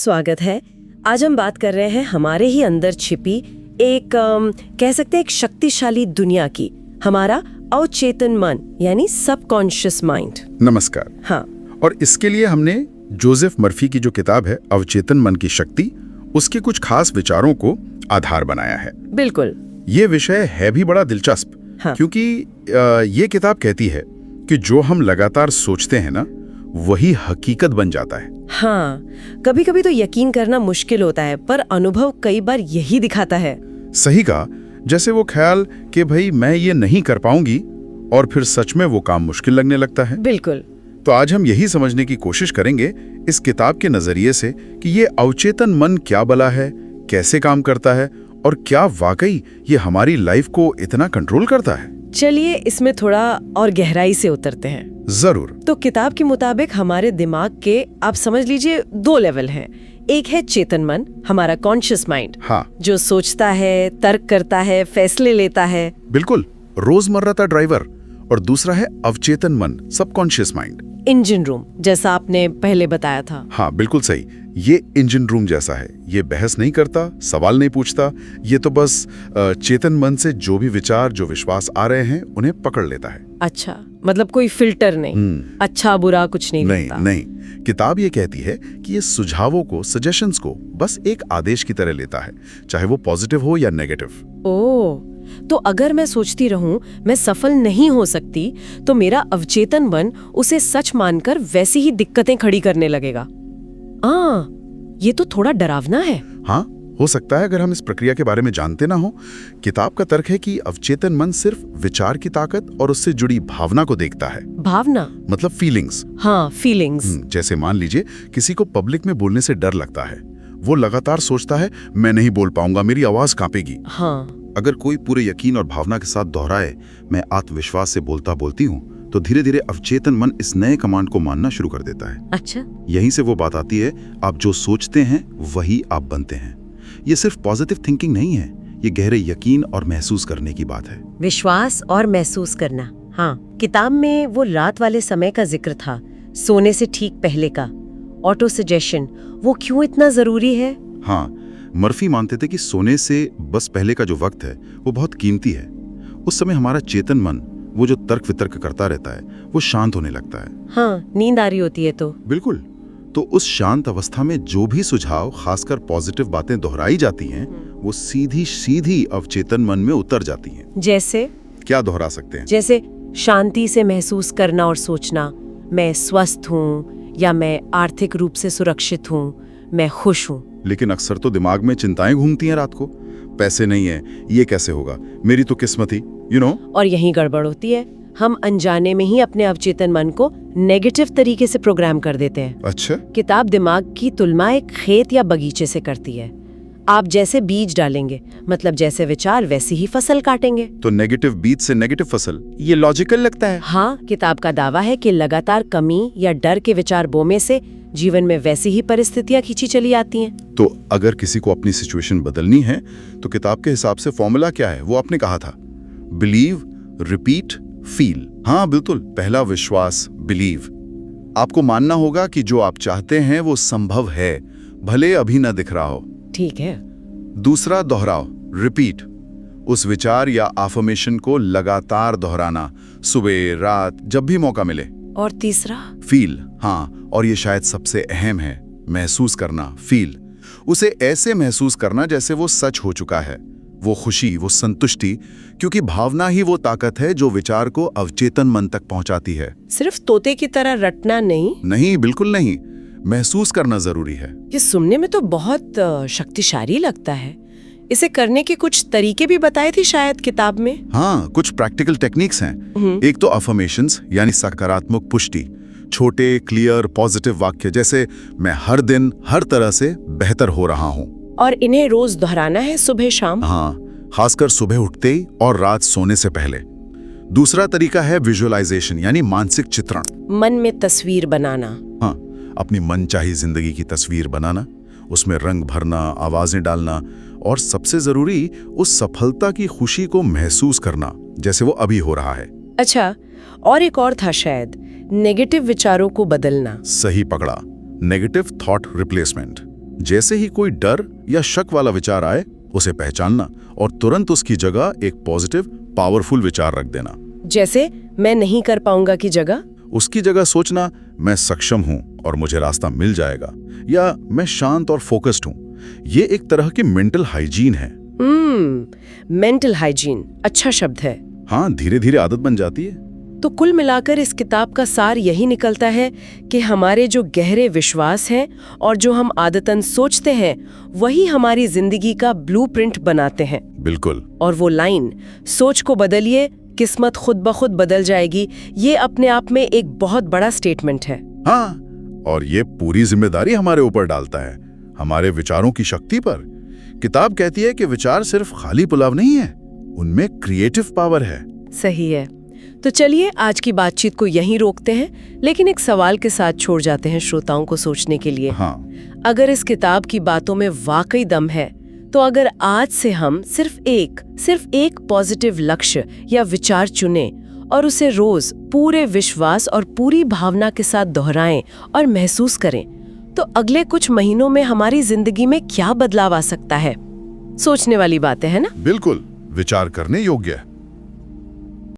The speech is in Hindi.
स्वागत है। आज हम बात कर रहे हैं हमारे ही अंदर छिपी एक कह सकते हैं एक शक्तिशाली दुनिया की, हमारा अवचेतन मन यानी सबकॉन्शियस माइंड। नमस्कार। हाँ, और इसके लिए हमने जोसेफ मर्फी की जो किताब है अवचेतन मन की शक्ति, उसके कुछ खास विचारों को आधार बनाया है। बिल्कुल। ये विषय है भी बड़ा दिलचस्प। हाँ। क्योंकि ये किताब कहती है कि जो हम लगातार सोचते हैं ना, वही हकीकत बन जाता है। हाँ, कभी कभी तो यकीन करना मुश्किल होता है, पर अनुभव कई बार यही दिखाता है। सही कहा। जैसे वो ख्याल कि भाई मैं ये नहीं कर पाऊंगी, और फिर सच में वो काम मुश्किल लगने लगता है। बिल्कुल। तो आज हम यही समझने की कोशिश करेंगे इस किताब के नजरिए से कि ये अवचेतन मन क्या भला है, कैसे काम करता है, और क्या वाकई ये हमारी लाइफ को इतना कंट्रोल करता है। चलिए इसमें थोड़ा और गहराई से उतरते हैं। जरूर। तो किताब के मुताबिक हमारे दिमाग के, आप समझ लीजिए, 2 लेवल हैं। एक है चेतन मन, हमारा कॉन्शियस माइंड, हाँ, जो सोचता है, तर्क करता है, फैसले लेता है। बिल्कुल, रोजमर्रा का ड्राइवर। और दूसरा है अवचेतन मन, सबकॉन्शियस माइंड, इंजन रूम, जैसा आपने पहले बताया था। हाँ बिल्कुल सही। ये इंजन रूम जैसा है। ये बहस नहीं करता, सवाल नहीं पूछता। ये तो बस चेतन मन से जो भी विचार, जो विश्वास आ रहे हैं, उन्हें पकड़ लेता है। अच्छा, मतलब कोई फिल्टर नहीं, अच्छा बुरा कुछ नहीं देखता। नहीं। किताब ये कहती है कि ये सुझावों को, सजेशंस को बस एक आदेश की तरह लेता है, चाहे वो पॉजिटिव हो या नेगेटिव। ओह, तो अगर मैं सोचती रहूं मैं सफल नहीं हो सकती, तो मेरा अवचेतन मन उसे सच मानकर वैसी ही दिक्कतें खड़ी करने लगेगा। ये तो थोड़ा डरावना है। हाँ, हो सकता है अगर हम इस प्रक्रिया के बारे में जानते ना हो। किताब का तर्क है कि अवचेतन मन सिर्फ विचार की ताकत और उससे जुड़ी भावना को देखता है। भावना मतलब फीलिंग्स। हाँ, फीलिंग्स। जैसे मान लीजिए किसी को पब्लिक में बोलने से डर लगता है। वो लगातार सोचता है मैं नहीं बोल पाऊंगा, मेरी आवाज कांपेगी। हाँ। अगर कोई पूरे यकीन और भावना के साथ दोहराए मैं आत्मविश्वास से बोलती हूँ, तो धीरे धीरे अवचेतन मन इस नए कमांड को मानना शुरू कर देता है। अच्छा। यहीं से वो बात आती है, आप जो सोचते हैं वही आप बनते हैं। ये सिर्फ पॉजिटिव थिंकिंग नहीं है, ये गहरे यकीन और महसूस करने की बात है। विश्वास और महसूस करना। हाँ, किताब में वो रात वाले समय का जिक्र था, सोने से ठीक पहले का। ऑटो सजेशन, वो क्यों इतना जरूरी है? हाँ, मर्फी मानते थे कि सोने से बस पहले का जो वक्त है वो बहुत कीमती है। उस समय हमारा चेतन मन, वो जो तर्क वितर्क करता रहता है, वो शांत होने लगता है। हाँ, नींद आ रही होती है तो। बिल्कुल। तो उस शांत अवस्था में जो भी सुझाव, खासकर पॉजिटिव बातें दोहराई जाती हैं, वो सीधी सीधी अवचेतन मन में उतर जाती हैं। जैसे क्या दोहरा सकते हैं? जैसे शांति से महसूस करना और सोचना, मैं स्वस्थ हूँ, या मैं आर्थिक रूप से सुरक्षित हूँ, मैं खुश हूँ। लेकिन अक्सर तो दिमाग में चिंताएं घूमती हैं रात को। पैसे नहीं है, ये कैसे होगा, मेरी तो किस्मत ही, और यहीं गड़बड़ होती है। हम अनजाने में ही अपने अवचेतन मन को नेगेटिव तरीके से प्रोग्राम कर देते हैं। अच्छा। किताब दिमाग की तुलना एक खेत या बगीचे से करती है। आप जैसे बीज डालेंगे, मतलब जैसे विचार, वैसी ही फसल काटेंगे। तो नेगेटिव बीज से नेगेटिव फसल, ये लॉजिकल लगता है। हाँ, किताब का दावा है कि लगातार कमी या डर के विचार बोने से जीवन में वैसी ही परिस्थितियां खींची चली आती हैं। तो अगर किसी को अपनी सिचुएशन बदलनी है, तो किताब के हिसाब से फॉर्मूला क्या है? वो आपने कहा था, बिलीव, रिपीट, फील। हाँ बिल्कुल। पहला विश्वास, बिलीव। आपको मानना होगा कि जो आप चाहते हैं वो संभव है, भले अभी न दिख रहा हो। ठीक है। दूसरा, दोहराओ, रिपीट। उस विचार या अफर्मेशन को लगातार दोहराना, सुबह रात, जब भी मौका मिले। और तीसरा, फील। हाँ, और ये शायद सबसे अहम है, महसूस करना, फील। उसे ऐसे महसूस करना जैसे वो सच हो चुका है, वो खुशी, वो संतुष्टि, क्योंकि भावना ही वो ताकत है जो विचार को अवचेतन मन तक पहुंचाती है। सिर्फ तोते की तरह रटना नहीं। नहीं, बिल्कुल नहीं, महसूस करना जरूरी है। ये सुनने में तो बहुत शक्तिशाली लगता है। इसे करने के कुछ तरीके भी बताए थे शायद किताब में। हाँ, कुछ प्रैक्टिकल टेक्निक्स हैं। एक तो अफर्मेशंस यानी सकारात्मक पुष्टि, छोटे क्लियर पॉजिटिव वाक्य जैसे मैं हर दिन हर तरह से बेहतर हो रहा हूँ। और इन्हें रोज दोहराना है, सुबह शाम। हाँ, खासकर सुबह उठते ही और रात सोने से पहले। दूसरा तरीका है विजुअलाइजेशन यानी मानसिक चित्रण, मन में तस्वीर बनाना। हाँ, अपनी मनचाही जिंदगी की तस्वीर बनाना, उसमें रंग भरना, आवाजें डालना, और सबसे जरूरी उस सफलता की खुशी को महसूस करना जैसे वो अभी हो रहा है। अच्छा, और एक और था शायद, नेगेटिव विचारों को बदलना। सही पकड़ा, नेगेटिव थॉट रिप्लेसमेंट। जैसे ही कोई डर या शक वाला विचार आए, उसे पहचानना और तुरंत उसकी जगह एक पॉजिटिव, पावरफुल विचार रख देना। जैसे मैं नहीं कर पाऊंगा की जगह उसकी जगह सोचना, मैं सक्षम हूं और मुझे रास्ता मिल जाएगा, या मैं शांत और फोकस्ड हूं। ये एक तरह की मेंटल हाइजीन है। मेंटल हाइजीन अच्छा शब्द है। हाँ, धीरे धीरे आदत बन जाती है। तो कुल मिलाकर इस किताब का सार यही निकलता है कि हमारे जो गहरे विश्वास हैं और जो हम आदतन सोचते हैं, वही हमारी जिंदगी का ब्लूप्रिंट बनाते हैं। बिल्कुल। और वो लाइन, सोच को बदलिए, किस्मत खुद ब खुद बदल जाएगी, ये अपने आप में एक बहुत बड़ा स्टेटमेंट है। हाँ, और ये पूरी जिम्मेदारी हमारे ऊपर डालता है, हमारे विचारों की शक्ति पर। किताब कहती है कि विचार सिर्फ खाली पुलाव नहीं है, उनमें क्रिएटिव पावर है। सही है। तो चलिए आज की बातचीत को यहीं रोकते हैं, लेकिन एक सवाल के साथ छोड़ जाते हैं श्रोताओं को सोचने के लिए। हाँ। अगर इस किताब की बातों में वाकई दम है, तो अगर आज से हम सिर्फ एक पॉजिटिव लक्ष्य या विचार चुनें और उसे रोज पूरे विश्वास और पूरी भावना के साथ दोहराएं और महसूस करें, तो अगले कुछ महीनों में हमारी जिंदगी में क्या बदलाव आ सकता है। सोचने वाली बातें है ना? बिल्कुल, विचार करने योग्य है।